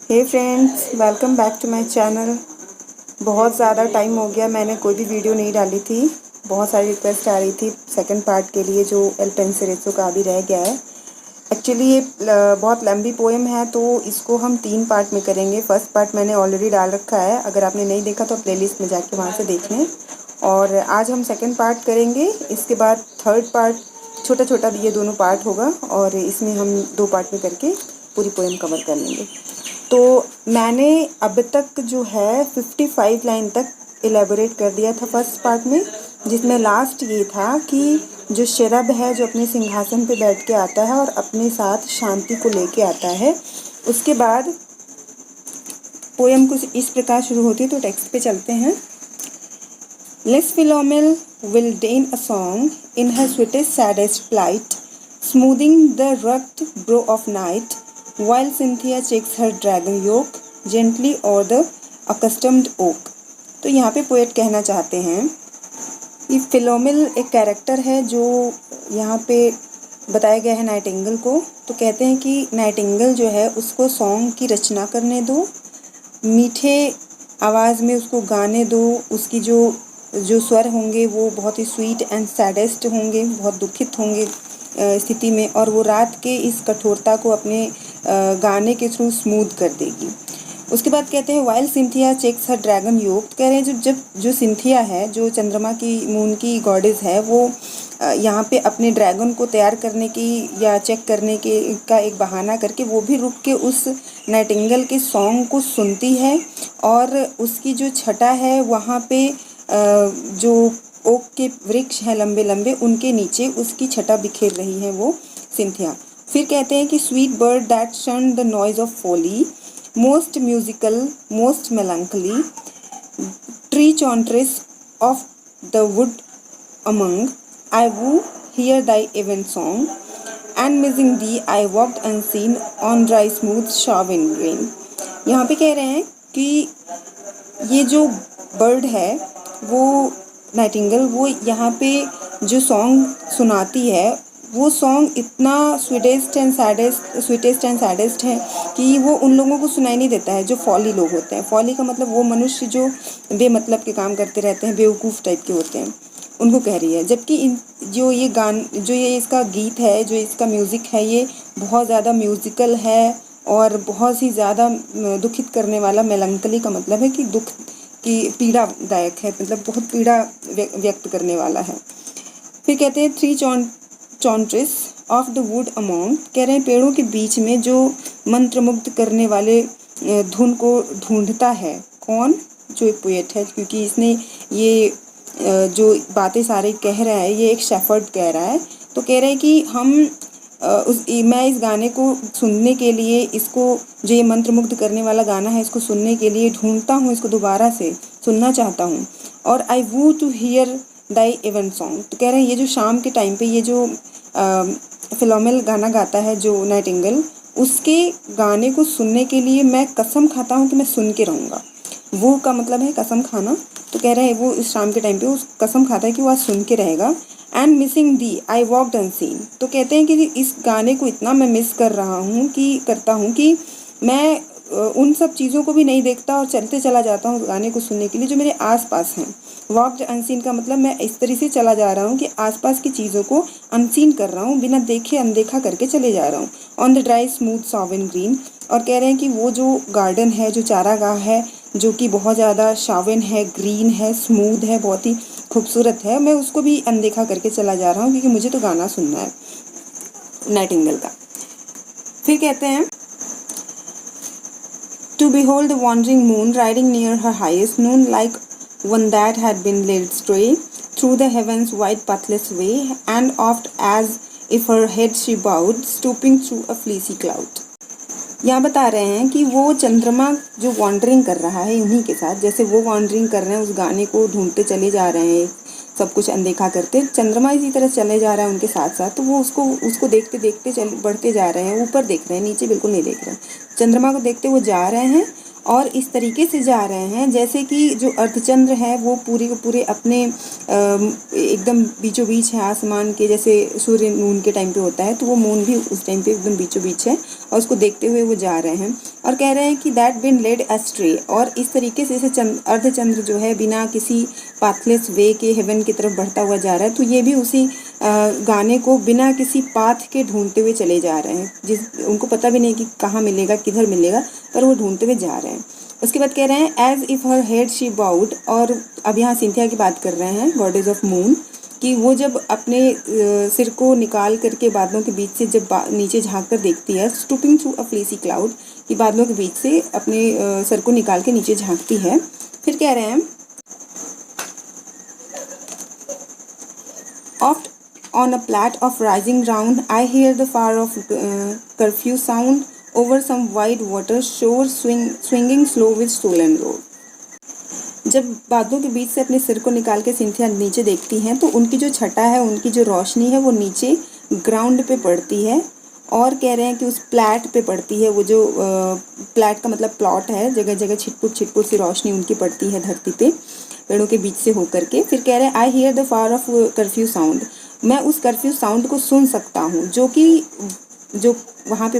Hey friends, welcome back to my channel. बहुत ज़्यादा time हो गया, मैंने कोई भी वीडियो नहीं डाली थी। बहुत सारी रिक्वेस्ट आ रही थी सेकंड पार्ट के लिए, जो एल पेंसिरेज़ो का अभी रह गया है। एक्चुअली ये बहुत लंबी पोएम है, तो इसको हम 3 पार्ट में करेंगे। फर्स्ट पार्ट मैंने ऑलरेडी डाल रखा है, अगर आपने नहीं देखा तो प्लेलिस्ट में जाके वहाँ से देख लें। और आज हम सेकेंड पार्ट करेंगे। इसके बाद थर्ड पार्ट छोटा छोटा ये दोनों पार्ट होगा, और इसमें हम 2 पार्ट में करके पूरी पोएम कवर कर लेंगे। तो मैंने अब तक जो है 55 लाइन तक एलेबोरेट कर दिया था फर्स्ट पार्ट में, जिसमें लास्ट ये था कि जो शरब है, जो अपने सिंहासन पे बैठ के आता है और अपने साथ शांति को लेके आता है। उसके बाद पोएम कुछ इस प्रकार शुरू होती है। तो टेक्स्ट पे चलते हैं। Less Philomel will deign a song in her sweetest saddest plight, smoothing the rugged brow of night, while Cynthia checks her dragon yoke gently o'er the accustomed oak। तो यहाँ पे पोएट कहना चाहते हैं कि फिलोमेल एक कैरेक्टर है जो यहाँ पे बताया गया है नाइटिंगेल को। तो कहते हैं कि नाइटिंगेल जो है उसको सॉन्ग की रचना करने दो, मीठे आवाज़ में उसको गाने दो। उसकी जो स्वर होंगे वो बहुत ही स्वीट एंड सैडेस्ट होंगे, बहुत दुखित होंगे स्थिति में, और वो रात के इस कठोरता को अपने गाने के थ्रू स्मूथ कर देगी। उसके बाद कहते हैं वाइल सिंथिया चेक्स हर ड्रैगन योग। तो कह रहे हैं जो सिंथिया है, जो चंद्रमा की मून की गॉडेस है, वो यहाँ पे अपने ड्रैगन को तैयार करने की या चेक करने के का एक बहाना करके वो भी रुक के उस नाइटिंगेल के सॉन्ग को सुनती है। और उसकी जो छटा है वहाँ पे जो ओक के वृक्ष हैं लंबे लंबे, उनके नीचे उसकी छटा बिखेर रही है वो सिंथिया। फिर कहते हैं कि sweet bird that shun the noise of folly, most musical most melancholy, tree chantress of the wood among, I woo hear thy even song, and missing thee I walked unseen on dry smooth shaven green. यहाँ पे कह रहे हैं कि ये जो bird है वो नाइटिंगेल, वो यहाँ पे जो सॉन्ग सुनाती है, वो सॉन्ग इतना स्वीटेस्ट एंड सैडेस्ट है कि वो उन लोगों को सुनाई नहीं देता है जो फॉली लोग होते हैं। फॉली का मतलब वो मनुष्य जो बेमतलब के काम करते रहते हैं, बेवकूफ़ टाइप के होते हैं, उनको कह रही है। जबकि जो ये इसका गीत है, जो इसका म्यूज़िक है, ये बहुत ज़्यादा म्यूज़िकल है और बहुत ही ज़्यादा दुखित करने वाला। मेलंकली का मतलब है कि दुख की पीड़ादायक है, मतलब बहुत पीड़ा व्यक्त करने वाला है। फिर कहते हैं three chantress of the wood among. कह रहे हैं पेड़ों के बीच में जो मंत्रमुग्ध करने वाले धुन को ढूंढता है। कौन? जो एक पोएट है, क्योंकि इसने ये जो बातें सारे कह रहा है, ये एक शेफर्ड कह रहा है। तो कह रहे हैं कि मैं इस गाने को सुनने के लिए, इसको जो ये मंत्रमुग्ध करने वाला गाना है, इसको सुनने के लिए ढूंढता हूँ, इसको दोबारा से सुनना चाहता हूँ। और I woo to hear thy even song. तो कह रहे हैं ये जो शाम के टाइम पे ये जो फिलोमेल गाना गाता है, जो नाइटिंगेल, उसके गाने को सुनने के लिए मैं कसम खाता हूँ कि मैं सुन के रहूँगा। वो का मतलब है कसम खाना। तो कह रहे हैं वो इस शाम के टाइम पे उस कसम खाता है कि वो आज सुन के रहेगा। And missing thee I walked unseen. तो कहते हैं कि इस गाने को इतना मैं मिस कर रहा हूँ कि मैं उन सब चीज़ों को भी नहीं देखता और चलते चला जाता हूँ गाने को सुनने के लिए जो मेरे आसपास हैं। वॉक्ड अनसीन का मतलब मैं इस तरह से चला जा रहा हूँ कि आसपास की चीज़ों को अनसीन कर रहा हूँ, बिना देखे अनदेखा करके चले जा रहा हूँ। On the dry smooth shaven green. और कह रहे हैं कि वो जो गार्डन है, जो चारागाह है, जो कि बहुत ज़्यादा शाविन है, ग्रीन है, स्मूथ है, बहुत ही खूबसूरत है, मैं उसको भी अनदेखा करके चला जा रहा हूँ क्योंकि मुझे तो गाना सुनना है नाइटिंगेल का। फिर कहते हैं to behold the wandering moon riding near her highest noon, like one that had been led astray through the heavens wide pathless way, and oft as if her head she bowed, stooping through a fleecy cloud। यहाँ बता रहे हैं कि वो चंद्रमा जो wandering कर रहा है उन्हीं के साथ, जैसे वो वॉन्डरिंग कर रहे हैं, उस गाने को ढूंढते चले जा रहे हैं, सब कुछ अनदेखा करते, चंद्रमा इसी तरह चले जा रहा है उनके साथ साथ। तो वो उसको देखते देखते बढ़ते जा रहे हैं, ऊपर देख रहे हैं, नीचे बिल्कुल नहीं देख रहे हैं। चंद्रमा को देखते वो जा रहे हैं और इस तरीके से जा रहे हैं जैसे कि जो अर्धचंद्र है वो पूरे के पूरे अपने एकदम बीचों बीच है आसमान के, जैसे सूर्य मून के टाइम पे होता है, तो वो मून भी उस टाइम पे एकदम बीचों बीच है और उसको देखते हुए वो जा रहे हैं। और कह रहे हैं कि दैट बिन लेड एस्ट्रे, और इस तरीके से जैसे अर्धचंद्र जो है बिना किसी पाथलेस वे के हेवन की तरफ बढ़ता हुआ जा रहा है, तो ये भी उसी गाने को बिना किसी पाथ के ढूंढते हुए चले जा रहे हैं, जिस उनको पता भी नहीं कि कहाँ मिलेगा किधर मिलेगा, पर वो ढूंढते हुए जा रहे हैं। उसके बाद कह रहे हैं as if her head she bowed, और अब यहाँ सिंथिया की बात कर रहे हैं, गॉडेस ऑफ मून, कि वो जब अपने सिर को निकाल करके बादलों के बीच से जब नीचे झांक कर देखती है, stooping through a fleecy cloud, कि बादलों के बीच से अपने सर को निकाल के नीचे झांकती है। फिर कह रहे हैं oft on a plat of rising ground, I hear the far off curfew sound over some wide water shore swinging slow with stolen road. जब बादलों के बीच से अपने सिर को निकाल के सिंथिया नीचे देखती हैं तो उनकी जो छटा है, उनकी जो रोशनी है वो नीचे ग्राउंड पे पड़ती है, और कह रहे हैं कि उस प्लैट पे पड़ती है। वो जो प्लैट का मतलब प्लॉट है, जगह जगह छिटपुट छिटपुट सी रोशनी उनकी पड़ती है धरती पे पेड़ों के बीच से होकर के। फिर कह रहे हैं I hear the far of curfew sound, मैं उस कर्फ्यू साउंड को सुन सकता हूँ, जो कि जो वहाँ पे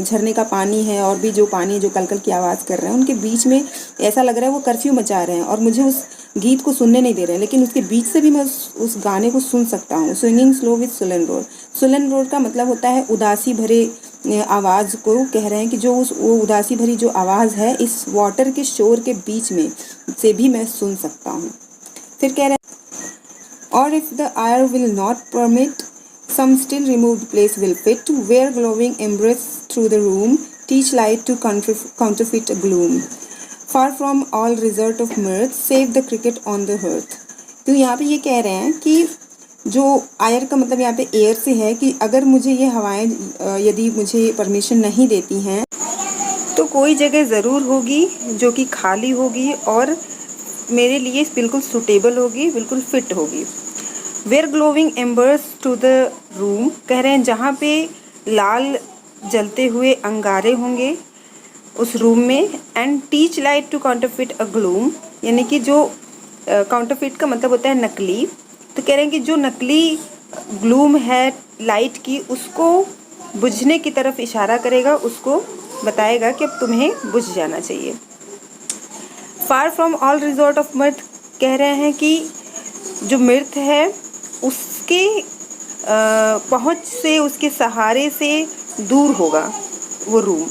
झरने का पानी है और भी जो पानी जो कलकल की आवाज़ कर रहे हैं, उनके बीच में ऐसा लग रहा है वो कर्फ्यू मचा रहे हैं और मुझे उस गीत को सुनने नहीं दे रहे हैं, लेकिन उसके बीच से भी मैं उस गाने को सुन सकता हूँ। Swinging slow with sullen road, sullen road का मतलब होता है उदासी भरे आवाज़ को कह रहे हैं कि जो वो उदासी भरी जो आवाज़ है इस वाटर के शोर के बीच में से भी मैं सुन सकता हूँ। फिर कह रहे हैं or if the air will not permit, some still removed place will fit, where glowing embrace through the room, teach light to counterfeit gloom. Far from all resort of mirth, save the cricket on the hearth. तो यहाँ पे ये कह रहे हैं कि जो आयर का मतलब यहाँ पे एयर से है कि अगर मुझे ये हवाएं यदि मुझे परमिशन नहीं देती हैं तो कोई जगह ज़रूर होगी जो कि खाली होगी और मेरे लिए बिल्कुल सूटेबल होगी, बिल्कुल फिट होगी। Where glowing embers to the room, कह रहे हैं जहाँ पे लाल जलते हुए अंगारे होंगे उस रूम में, and teach light to counterfeit a gloom, यानी कि जो काउंटरफिट का मतलब होता है नकली, तो कह रहे हैं कि जो नकली ग्लूम है लाइट की उसको बुझने की तरफ इशारा करेगा, उसको बताएगा कि अब तुम्हें बुझ जाना चाहिए। Far from all resort of mirth, कह रहे हैं कि जो मृत है उसके पहुँच से, उसके सहारे से दूर होगा वो रूम।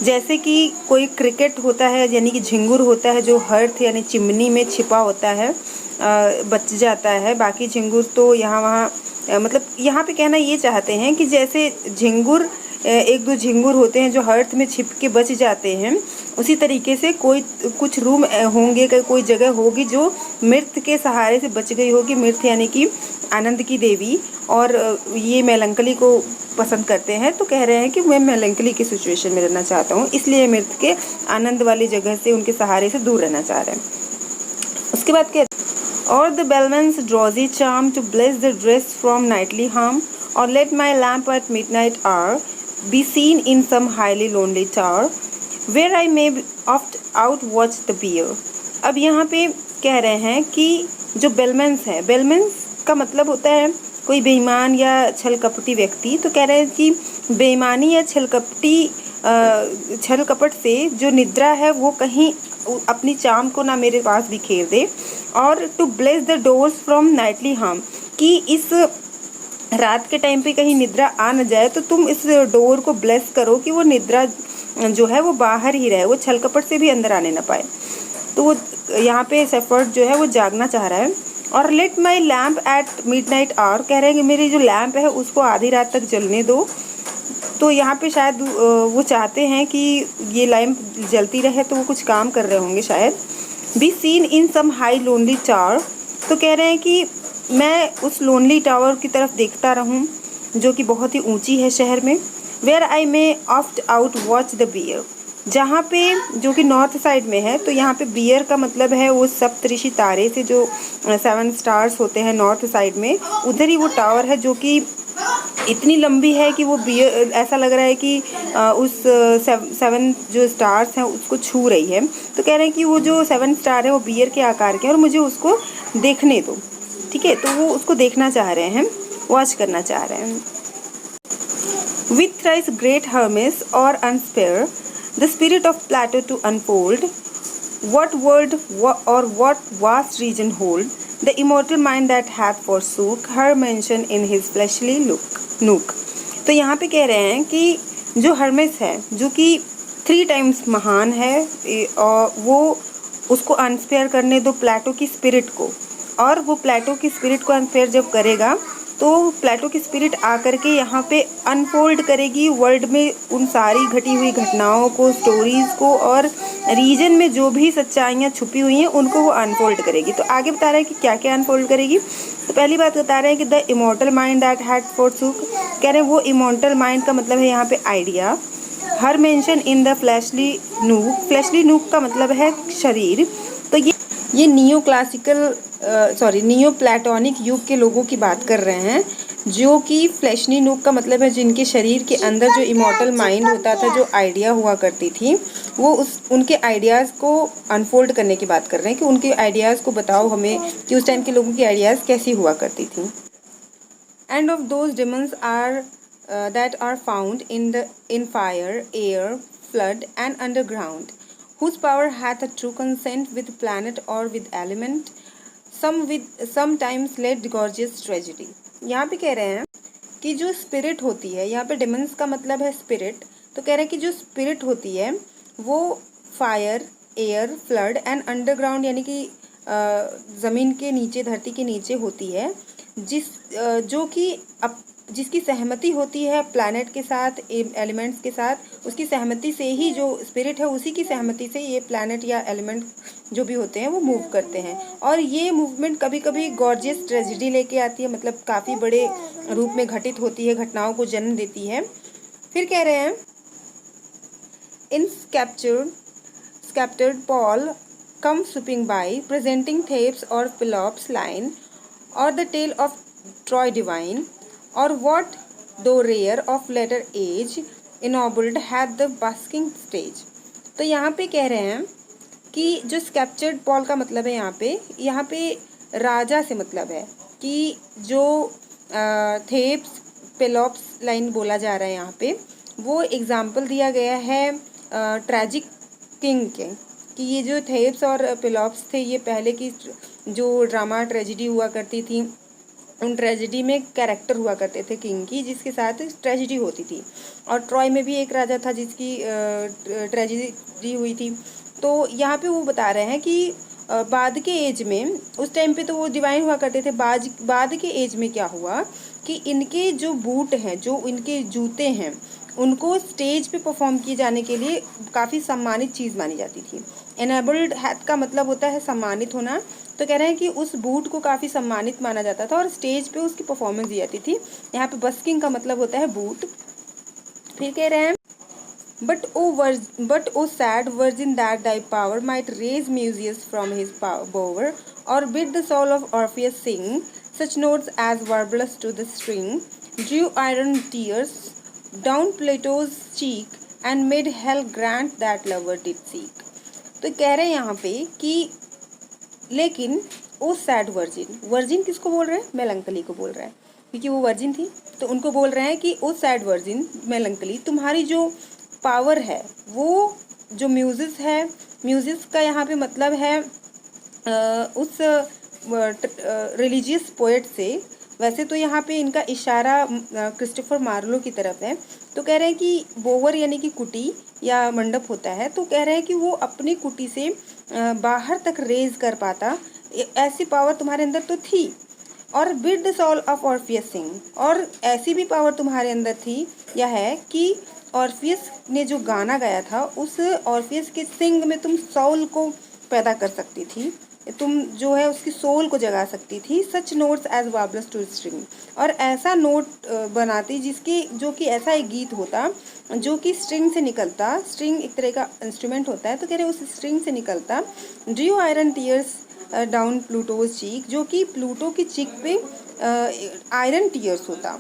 जैसे कि कोई क्रिकेट होता है यानी कि झिंगुर होता है जो हर्थ यानी चिमनी में छिपा होता है, बच जाता है, बाकी झिंगुर तो यहाँ वहाँ मतलब यहाँ पे कहना ये चाहते हैं कि जैसे झिंगुर एक दो झिंगुर होते हैं जो हर्थ में छिप के बच जाते हैं, उसी तरीके से कोई कुछ रूम होंगे, कोई जगह होगी जो मृत के सहारे से बच गई होगी। मृत यानी कि आनंद की देवी, और ये मेलंकली को पसंद करते हैं, तो कह रहे हैं कि मैं मेलंकली की सिचुएशन में रहना चाहता हूँ, इसलिए मृत के आनंद वाली जगह से उनके सहारे से दूर रहना चाह रहे हैं। उसके बाद क्या, और the bellman's drowsy charm to bless the dress from nightly harm, और let my lamp at midnight hour be seen in some highly lonely tower where I may oft out watch the bear. अब यहाँ पे कह रहे हैं कि जो बेलमेंस है, बेलमेंस का मतलब होता है कोई बेईमान या छल कपटी व्यक्ति, तो कह रहे हैं कि बेईमानी या छल कपट से जो निद्रा है वो कहीं अपनी चाम को ना मेरे पास बिखेर दे, और to bless the doors from nightly harm, कि इस रात के टाइम पे कहीं निद्रा आ न जाए, तो तुम इस डोर को ब्लेस करो कि वो निद्रा जो है वो बाहर ही रहे, वो छल कपट से भी अंदर आने ना पाए। तो वो यहाँ पे शेफर्ड जो है वो जागना चाह रहा है। और let my lamp at midnight hour, कह रहे हैं कि मेरी जो लैम्प है उसको आधी रात तक जलने दो। तो यहाँ पे शायद वो चाहते हैं कि ये लैम्प जलती रहे, तो वो कुछ काम कर रहे होंगे शायद। Be seen in some high lonely tower, तो कह रहे हैं कि मैं उस लोनली टावर की तरफ देखता रहूं जो कि बहुत ही ऊंची है शहर में। Where I may oft out watch the Bear, जहाँ पे जो कि नॉर्थ साइड में है, तो यहाँ पे बियर का मतलब है वो सप्तऋषि तारे से जो 7 स्टार्स होते हैं नॉर्थ साइड में, उधर ही वो टावर है जो कि इतनी लंबी है कि वो बियर ऐसा लग रहा है कि उस 7 जो स्टार्स हैं उसको छू रही है। तो कह रहे हैं कि वो जो 7 स्टार है वो बियर के आकार के हैं और मुझे उसको देखने दो। ठीक है, तो वो उसको देखना चाह रहे हैं, वॉच करना चाह रहे हैं। With thrice great Hermes or unspare, the spirit of Plato to unfold, what world or what vast region hold, the immortal mind that hath forsook her mention in his fleshly nook. तो यहाँ पे कह रहे हैं कि जो Hermès है, जो कि 3 टाइम्स महान है, और वो उसको अनस्पेयर करने दो प्लेटो की स्पिरिट को, और वो प्लेटो की स्पिरिट को अनस्पेयर जब करेगा तो प्लेटो की स्पिरिट आकर के यहाँ पे अनफोल्ड करेगी वर्ल्ड में उन सारी घटी हुई घटनाओं को, स्टोरीज को, और रीजन में जो भी सच्चाइयाँ छुपी हुई हैं उनको वो अनफोल्ड करेगी। तो आगे बता रहा है कि क्या क्या अनफोल्ड करेगी। तो पहली बात बता रहे हैं कि the immortal mind that had forsook, कह रहे हैं वो इमोर्टल माइंड का मतलब है यहाँ पे idea. Her mention in the fleshly nook का मतलब है शरीर। तो ये नियो क्लासिकल नियो प्लेटोनिक युग के लोगों की बात कर रहे हैं, जो कि फ्लैशनी नूक का मतलब है जिनके शरीर के अंदर जो इमोर्टल माइंड होता था, जो आइडिया हुआ करती थी, वो उनके आइडियाज़ को अनफोल्ड करने की बात कर रहे हैं कि उनके आइडियाज़ को बताओ हमें कि उस टाइम के लोगों की आइडियाज़ कैसी हुआ करती थी। And of those demons are that are found in fire, air, flood, and underground, whose power hath a true consent with planet or with element, sometimes led gorgeous tragedy. यहाँ पे कह रहे हैं कि जो स्पिरिट होती है, यहाँ पे डेमन्स का मतलब है स्पिरिट, तो कह रहे हैं कि जो स्पिरिट होती है वो fire, air, flood and underground यानी कि ज़मीन के नीचे, धरती के नीचे होती है, जो कि जिसकी सहमति होती है प्लैनेट के साथ, एलिमेंट्स के साथ, उसकी सहमति से ही जो स्पिरिट है उसी की सहमति से ये प्लैनेट या एलिमेंट जो भी होते हैं वो मूव करते हैं। और ये मूवमेंट कभी कभी गॉर्जियस ट्रेजेडी लेके आती है, मतलब काफ़ी बड़े रूप में घटित होती है, घटनाओं को जन्म देती है। फिर कह रहे हैं in sceptred pall come sweeping by presenting Thebes और पेलोप्स लाइन और the tale of Troy divine और what though rare of later age ennobled had the basking stage। तो यहाँ पे कह रहे हैं कि जो स्कैप्चर्ड पॉल का मतलब है यहाँ पे राजा से मतलब है कि जो थेब्स, पेलोप्स लाइन बोला जा रहा है यहाँ पे, वो एग्जाम्पल दिया गया है ट्रैजिक किंग के, कि ये जो थेब्स और पेलोप्स थे ये पहले की जो ड्रामा ट्रेजिडी हुआ करती थी, उन ट्रेजिडी में कैरेक्टर हुआ करते थे किंग की, जिसके साथ ट्रेजिडी होती थी। और ट्रॉय में भी एक राजा था जिसकी ट्रेजिडी हुई थी। तो यहाँ पे वो बता रहे हैं कि बाद के एज में, उस टाइम पे तो वो डिवाइन हुआ करते थे, बाद के एज में क्या हुआ कि इनके जो बूट हैं, जो इनके जूते हैं, उनको स्टेज पे परफॉर्म किए जाने के लिए काफ़ी सम्मानित चीज़ मानी जाती थी। एनेबल्ड हैथ का मतलब होता है सम्मानित होना। तो कह रहे हैं कि उस बूट को काफ़ी सम्मानित माना जाता था और स्टेज पे उसकी परफॉर्मेंस दी जाती थी। यहाँ पे बस्किंग का मतलब होता है बूट। फिर कह रहे हैं But O sad virgin that thy power might raise Muses from his bower, or bid the soul of Orpheus sing such notes as warblers to the string, drew iron tears down Plato's cheek and made hell grant that lover did seek। तो कह रहे हैं यहाँ पे कि लेकिन ओ sad virgin किसको बोल रहे हैं? मेलंकली को बोल रहा है, क्योंकि वो वर्जिन थी। तो उनको बोल रहे हैं कि ओ सैड वर्जिन मेलंकली, तुम्हारी जो पावर है, वो जो म्यूजिस है, म्यूजिस का यहाँ पे मतलब है उस रिलीजियस पोएट से। वैसे तो यहाँ पे इनका इशारा क्रिस्टोफर मार्लो की तरफ है। तो कह रहे हैं कि बोवर यानी कि कुटी या मंडप होता है, तो कह रहे हैं कि वो अपनी कुटी से बाहर तक रेज कर पाता, ऐसी पावर तुम्हारे अंदर तो थी। और bid the soul of Orpheus sing, और ऐसी भी पावर तुम्हारे अंदर थी या है कि ऑर्फियस ने जो गाना गाया था, उस ऑर्फियस के सिंग में तुम सोल को पैदा कर सकती थी, तुम जो है उसकी सोल को जगा सकती थी। सच notes as warblers to string, और ऐसा नोट बनाती जिसकी, जो कि ऐसा एक गीत होता जो कि स्ट्रिंग से निकलता। स्ट्रिंग एक तरह का इंस्ट्रूमेंट होता है, तो कह रहे उस स्ट्रिंग से निकलता। ड्रू आयरन टीयर्स डाउन प्लूटोज चीक, जो कि प्लूटो की चीक पे आयरन टीयर्स होता।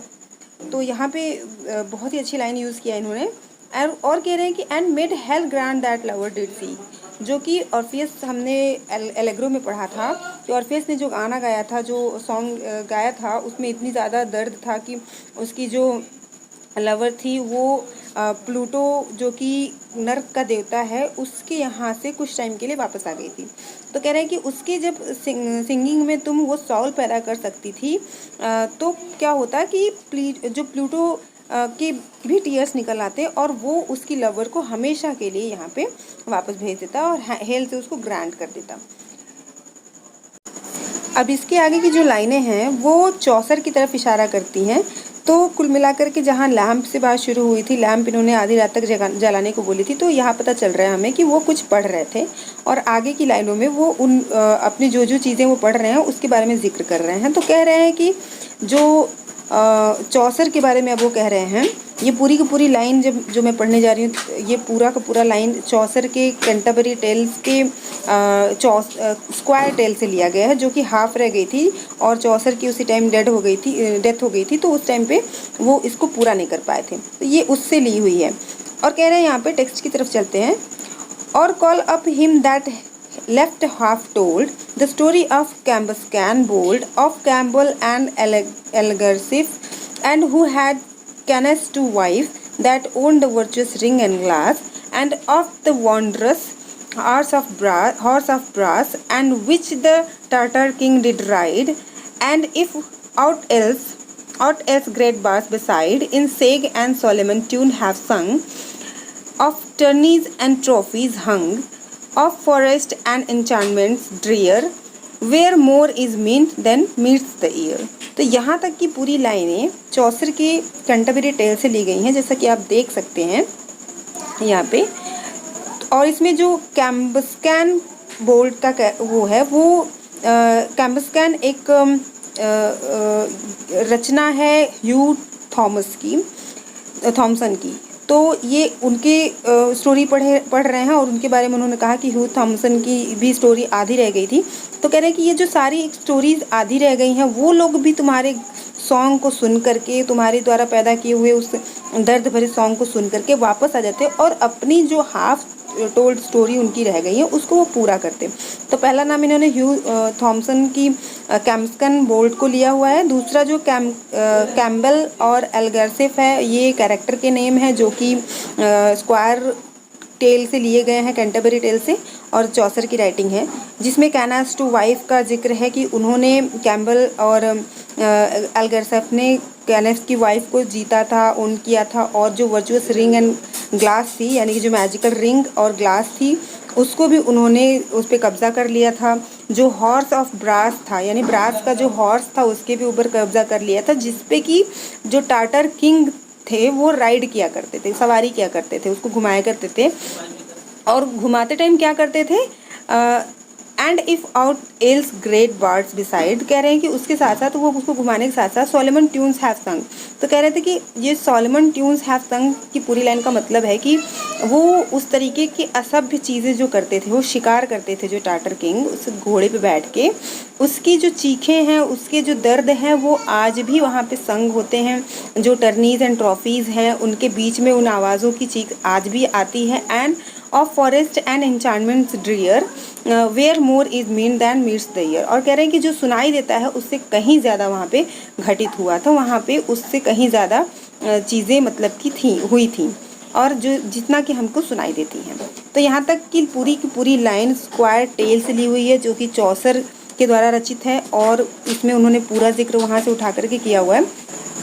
तो यहाँ पे बहुत ही अच्छी लाइन यूज़ किया इन्होंने और कह रहे हैं कि and made hell grant that lover did see, जो कि ऑर्फियस, हमने एलेग्रो में पढ़ा था कि ऑर्फियस ने जो गाना गाया था, जो सॉन्ग गाया था, उसमें इतनी ज़्यादा दर्द था कि उसकी जो लवर थी वो प्लूटो, जो कि नर्क का देवता है, उसके यहाँ से कुछ टाइम के लिए वापस आ गई थी। तो कह रहे हैं कि उसके जब सिंगिंग में तुम वो सॉल पैदा कर सकती थी, तो क्या होता कि जो प्लूटो के भी टीयर्स निकल आते और वो उसकी लवर को हमेशा के लिए यहाँ पे वापस भेज देता और हेल से उसको ग्रांट कर देता। अब इसके आगे की जो लाइनें हैं वो चौसर की तरफ इशारा करती हैं। तो कुल मिलाकर के जहाँ लैम्प से बात शुरू हुई थी, लैम्प इन्होंने आधी रात तक जलाने को बोली थी, तो यहाँ पता चल रहा है हमें कि वो कुछ पढ़ रहे थे और आगे की लाइनों में वो अपनी जो जो चीज़ें वो पढ़ रहे हैं उसके बारे में जिक्र कर रहे हैं। तो कह रहे हैं कि जो चौसर के बारे में अब वो कह रहे हैं, ये पूरी की पूरी लाइन जो मैं पढ़ने जा रही हूँ, ये पूरा का पूरा लाइन चौसर के कैंटरबरी टेल्स के स्क्वायर टेल से लिया गया है, जो कि हाफ रह गई थी और चौसर की उसी टाइम डेथ हो गई थी, तो उस टाइम पे वो इसको पूरा नहीं कर पाए थे, तो ये उससे ली हुई है। और कह रहे हैं यहाँ पे टेक्स्ट की तरफ चलते हैं, और call up him that left half told the story of Cambuscan bold of Campbell and Elgersif, and who had Canes to wife that owned the virtuous ring and glass, and of the wondrous horse of brass, and which the Tartar king did ride, and if aught else great bars beside in sag and Solomon tune have sung, of tourneys and trophies hung, of forest and enchantments drear, where more is meant than meets the ear। तो यहाँ तक की पूरी लाइनें चौसर के Canterbury tell से ली गई हैं, जैसा कि आप देख सकते हैं यहाँ पे। और इसमें जो कैम्बस्कैन बोल्ड का वो है, वो कैम्बस्कैन एक रचना है ह्यू थॉमसन की। तो ये उनके स्टोरी पढ़ रहे हैं और उनके बारे में उन्होंने कहा कि ह्यू थॉमसन की भी स्टोरी आधी रह गई थी। तो कह रहे हैं कि ये जो सारी स्टोरीज आधी रह गई हैं, वो लोग भी तुम्हारे सॉन्ग को सुन करके, तुम्हारे द्वारा पैदा किए हुए उस दर्द भरे सॉन्ग को सुन करके वापस आ जाते और अपनी जो हाफ टोल्ड स्टोरी उनकी रह गई है उसको वो पूरा करते। तो पहला नाम इन्होंने ह्यू थॉमसन की कैम्बस्कन बोल्ड को लिया हुआ है। दूसरा जो कैम्बल और एल्गरसिफ है, ये कैरेक्टर के नेम है जो कि स्क्वायर टेल से लिए गए हैं, कैंटरबरी टेल से, और चौसर की राइटिंग है, जिसमें कैनास टू वाइफ का जिक्र है कि उन्होंने कैम्बल और एल्गरसिफ ने कैनेस की वाइफ को जीता था, ओन किया था, और जो वर्चुअस रिंग एंड ग्लास थी, यानी कि जो मैजिकल रिंग और ग्लास थी, उसको भी उन्होंने उस पर कब्जा कर लिया था। जो हॉर्स ऑफ ब्रास था, यानी ब्रास का जो हॉर्स था, उसके भी ऊपर कब्जा कर लिया था, जिसपे कि जो टाटर किंग थे वो राइड किया करते थे, सवारी किया करते थे, उसको घुमाया करते थे। और घुमाते टाइम क्या करते थे, and if out else great birds beside, कह रहे हैं कि उसके साथ साथ वो उसको घुमाने के साथ साथ सोलोमन ट्यून्स हैव संग। तो कह रहे थे कि ये सोलोमन ट्यून्स हैव संग की पूरी लाइन का मतलब है कि वो उस तरीके की असभ्य चीज़ें जो करते थे, वो शिकार करते थे, जो टाटर किंग उस घोड़े पे बैठ के, उसकी जो चीखें हैं, उसके जो दर्द हैं, वो आज भी वहाँ पे संग होते हैं। जो टर्नीज एंड ट्रॉफीज़ हैं, उनके बीच में उन आवाज़ों की चीख आज भी आती है। And of forest and enchantments drear where more is mean than meets the ear. और कह रहे हैं कि जो सुनाई देता है उससे कहीं ज़्यादा वहाँ पे घटित हुआ था, वहाँ पे उससे कहीं ज़्यादा चीज़ें मतलब की हुई थी, और जो जितना कि हमको सुनाई देती हैं। तो यहाँ तक की पूरी लाइन स्क्वायर टेल से ली हुई है, जो कि चौसर के द्वारा रचित है, और इसमें उन्होंने पूरा जिक्र वहाँ से उठा करके किया हुआ है।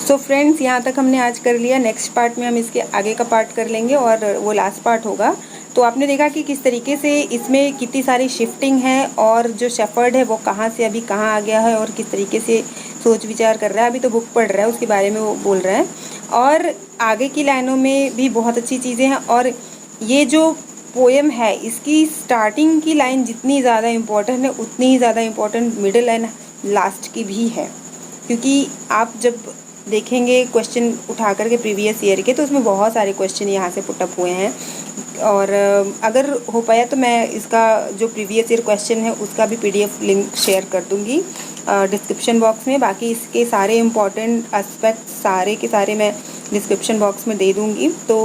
सो फ्रेंड्स, यहाँ तक हमने आज कर लिया। नेक्स्ट पार्ट में हम इसके आगे का पार्ट कर लेंगे और वो लास्ट पार्ट होगा। तो आपने देखा कि किस तरीके से इसमें कितनी सारी शिफ्टिंग है, और जो शेफर्ड है वो कहाँ से अभी कहाँ आ गया है, और किस तरीके से सोच विचार कर रहा है। अभी तो बुक पढ़ रहा है, उसके बारे में वो बोल रहा है, और आगे की लाइनों में भी बहुत अच्छी चीज़ें हैं। और ये जो पोएम है, इसकी स्टार्टिंग की लाइन जितनी ज़्यादा इम्पोर्टेंट है, उतनी ही ज़्यादा इम्पोर्टेंट मिडिल एंड लास्ट की भी है, क्योंकि आप जब देखेंगे क्वेश्चन उठा करके प्रीवियस ईयर के, तो उसमें बहुत सारे क्वेश्चन यहाँ से पुटअप हुए हैं। और अगर हो पाया तो मैं इसका जो प्रीवियस ईयर क्वेश्चन है उसका भी PDF लिंक शेयर कर दूँगी डिस्क्रिप्शन बॉक्स में। बाकी इसके सारे इम्पॉर्टेंट एस्पेक्ट सारे के सारे मैं डिस्क्रिप्शन बॉक्स में दे दूँगी। तो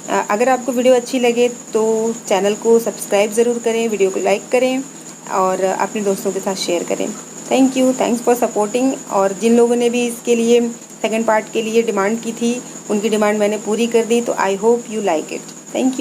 अगर आपको वीडियो अच्छी लगे तो चैनल को सब्सक्राइब ज़रूर करें, वीडियो को लाइक करें और अपने दोस्तों के साथ शेयर करें। Thank you, thanks for supporting. और जिन लोगों ने भी इसके लिए सेकंड पार्ट के लिए डिमांड की थी, उनकी डिमांड मैंने पूरी कर दी, तो I hope you like it. Thank you.